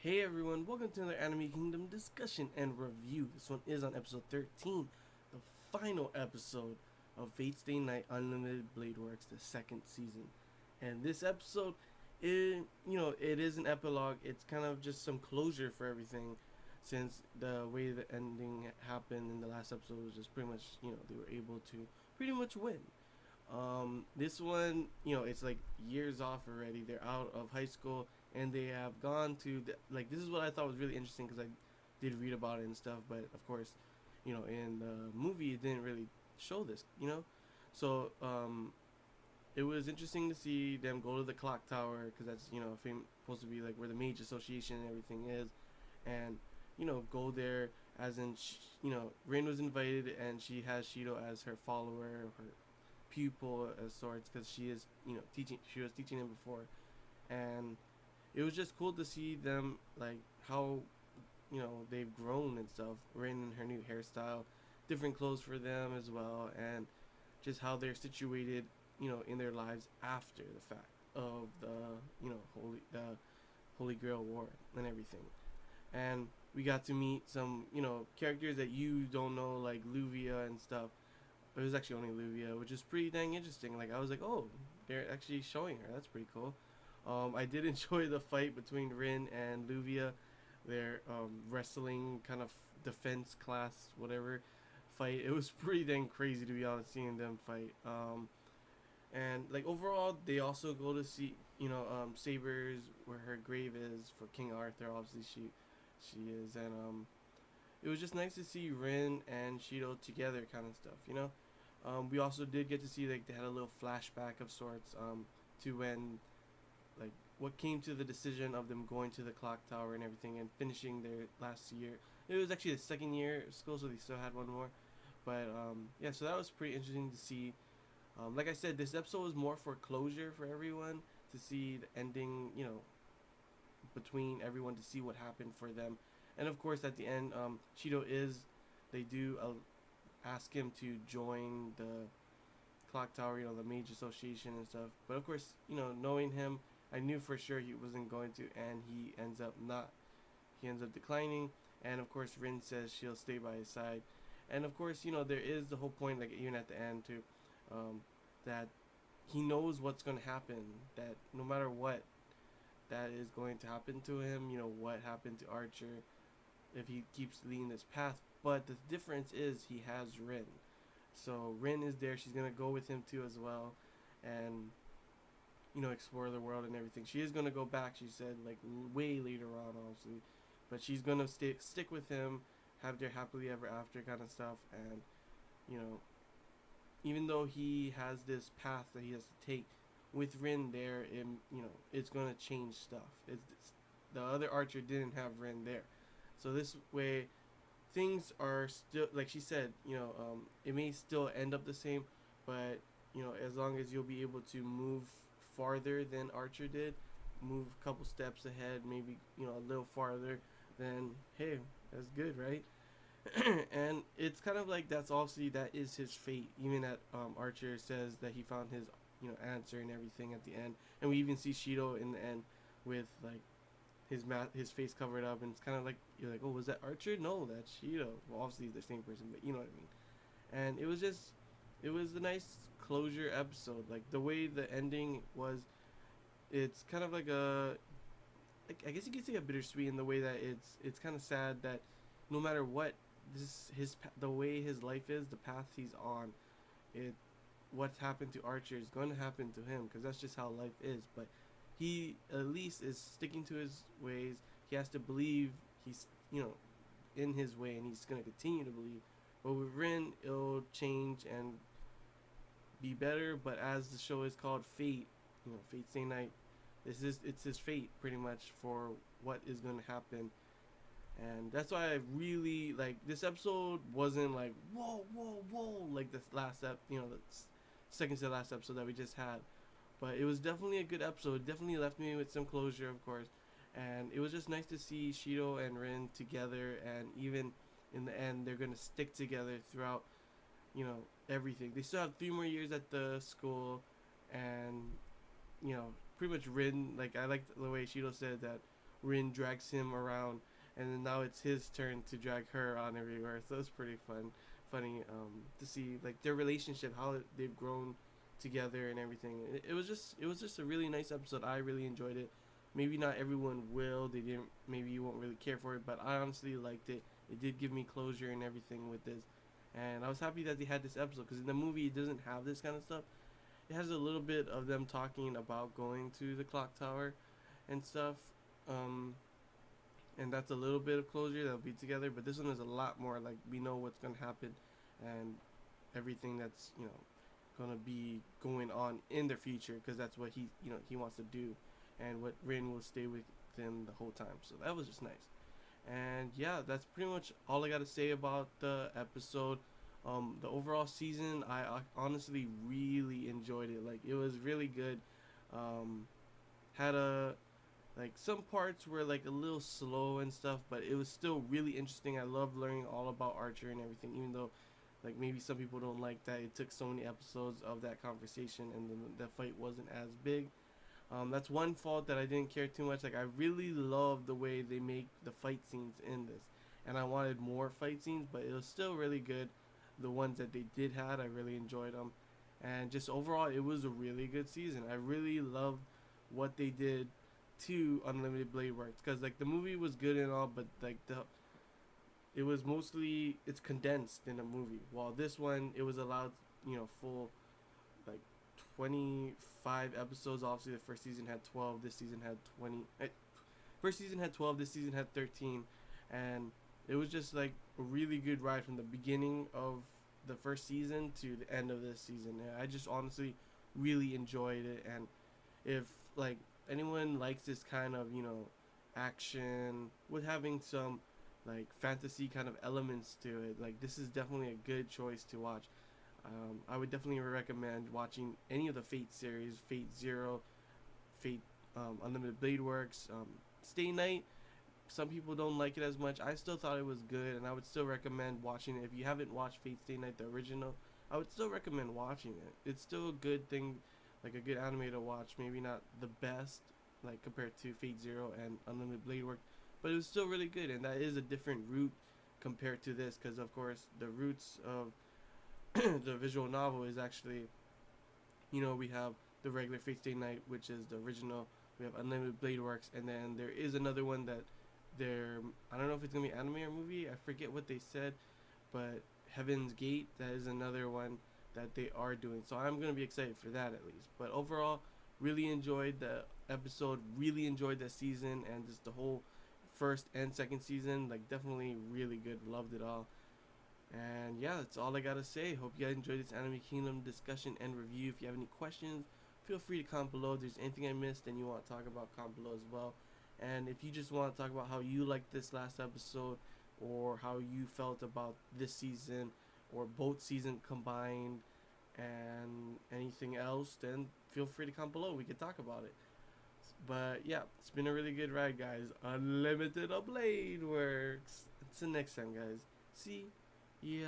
Hey everyone, welcome to another Anime Kingdom discussion and review. This one is on episode 13, the final episode of Fate Stay Night Unlimited Blade Works, the second season. And this episode, it is an epilogue. It's kind of just some closure for everything, since the way the ending happened in the last episode was just pretty much, they were able to pretty much win. This one, it's like years off already. They're out of high school and they have gone to like this is what I thought was really interesting because I did read about it and stuff. But of course, in the movie it didn't really show this. So it was interesting to see them go to the clock tower because that's supposed to be like where the Mage Association and everything is, and go there as in Rin was invited and she has Shido as her follower, her pupil as sorts because she is teaching. She was teaching him before, and it was just cool to see them like how they've grown and stuff. Rin and her new hairstyle, different clothes for them as well, and just how they're situated in their lives after the fact of the Holy Grail War and everything. And we got to meet some characters that you don't know like Luvia and stuff. It was actually only Luvia, which is pretty dang interesting. Like I was like, oh, they're actually showing her. That's pretty cool. I did enjoy the fight between Rin and Luvia, their wrestling kind of defense class whatever fight. It was pretty dang crazy to be honest, seeing them fight. And like overall, they also go to see Sabers where her grave is for King Arthur. Obviously, she is, and it was just nice to see Rin and Shido together, kind of stuff. We also did get to see like they had a little flashback of sorts to when like what came to the decision of them going to the clock tower and everything and finishing their last year. It was actually the second year of school, so they still had one more. But yeah, so that was pretty interesting to see. Like I said, this episode was more for closure for everyone to see the ending, between everyone to see what happened for them. And of course, at the end, Cheeto is, they do ask him to join the clock tower, the Mage Association and stuff. But of course, knowing him, I knew for sure he wasn't going to, and he ends up not. He ends up declining, and of course, Rin says she'll stay by his side. And of course, there is the whole point, like even at the end too, that he knows what's going to happen. That no matter what, that is going to happen to him. What happened to Archer if he keeps leading this path. But the difference is he has Rin. So Rin is there. She's gonna go with him too as well, and explore the world and everything. She is gonna go back. She said like way later on, obviously, but she's gonna stick with him, have their happily ever after kind of stuff, and you know even though he has this path that he has to take with Rin there, it's gonna change stuff. It's the other Archer didn't have Rin there, so this way things are still like she said. It may still end up the same, but as long as you'll be able to move farther than Archer did, move a couple steps ahead, maybe a little farther, then hey, that's good, right? And it's kind of like that's obviously that is his fate. Even that Archer says that he found his answer and everything at the end, and we even see Shido in the end with like his face covered up, and it's kind of like you're like, oh, was that Archer? No, that's Shido. Well, obviously the same person, but you know what I mean. And it was a nice closure episode. Like the way the ending was, it's kind of like I guess you could say a bittersweet in the way that it's kind of sad that no matter what the way his life is, the path he's on, it what's happened to Archer is going to happen to him because that's just how life is. But he at least is sticking to his ways. He has to believe he's in his way, and he's going to continue to believe. But with Rin, it'll change and be better. But as the show is called Fate, Fate Stay Night, it's his fate pretty much for what is going to happen. And that's why I really like this episode. Wasn't like whoa like this last the second to the last episode that we just had, but it was definitely a good episode. It definitely left me with some closure, of course, and it was just nice to see Shido and Rin together, and even in the end they're gonna stick together throughout everything. They still have 3 more years at the school, and pretty much Rin, like I liked the way Shido said that Rin drags him around, and then now it's his turn to drag her on everywhere. So it's pretty funny to see like their relationship, how they've grown together and everything. It was just a really nice episode. I really enjoyed it. Maybe not everyone will. They didn't. Maybe you won't really care for it, but I honestly liked it. It did give me closure and everything with this, and I was happy that they had this episode because in the movie it doesn't have this kind of stuff. It has a little bit of them talking about going to the clock tower and stuff, um, and that's a little bit of closure. They'll be together, but this one is a lot more like we know what's gonna happen, and everything that's gonna be going on in their future because that's what he wants to do, and what Rin will stay with them the whole time. So that was just nice. And yeah, that's pretty much all I got to say about the episode. The overall season, I honestly really enjoyed it. Like it was really good. Um, had a like some parts were like a little slow and stuff, but it was still really interesting. I love learning all about Archer and everything, even though like maybe some people don't like that it took so many episodes of that conversation and the fight wasn't as big. That's one fault that I didn't care too much. Like I really love the way they make the fight scenes in this, and I wanted more fight scenes, but it was still really good. The ones that they did had, I really enjoyed them, and just overall, it was a really good season. I really loved what they did to Unlimited Blade Works because like the movie was good and all, but like it was mostly it's condensed in a movie. While this one, it was allowed full like 25 episodes. Obviously, the first season had 12. This season had 20. First season had 12. This season had 13, and it was just like a really good ride from the beginning of the first season to the end of this season. And I just honestly really enjoyed it, and if like anyone likes this kind of action with having some like fantasy kind of elements to it, like this is definitely a good choice to watch. I would definitely recommend watching any of the Fate series, Fate Zero, Fate Unlimited Blade Works, Stay Night. Some people don't like it as much. I still thought it was good, and I would still recommend watching it. If you haven't watched Fate Stay Night, the original, I would still recommend watching it. It's still a good thing, like a good anime to watch. Maybe not the best, like compared to Fate Zero and Unlimited Blade Work, but it was still really good, and that is a different route compared to this, because of course the roots of the visual novel is actually, we have the regular Fate Stay Night, which is the original. We have Unlimited Blade Works, and then there is another one that I don't know if it's gonna be anime or movie. I forget what they said, but Heaven's Gate, that is another one that they are doing. So I'm gonna be excited for that at least. But overall, really enjoyed the episode. Really enjoyed the season and just the whole first and second season. Like definitely really good. Loved it all. And yeah, that's all I gotta say. Hope you guys enjoyed this Anime Kingdom discussion and review. If you have any questions, feel free to comment below. If there's anything I missed and you want to talk about, comment below as well. And if you just want to talk about how you liked this last episode, or how you felt about this season, or both seasons combined, and anything else, then feel free to comment below. We can talk about it. But yeah, it's been a really good ride, guys. Unlimited Blade Works. Until next time, guys. See ya.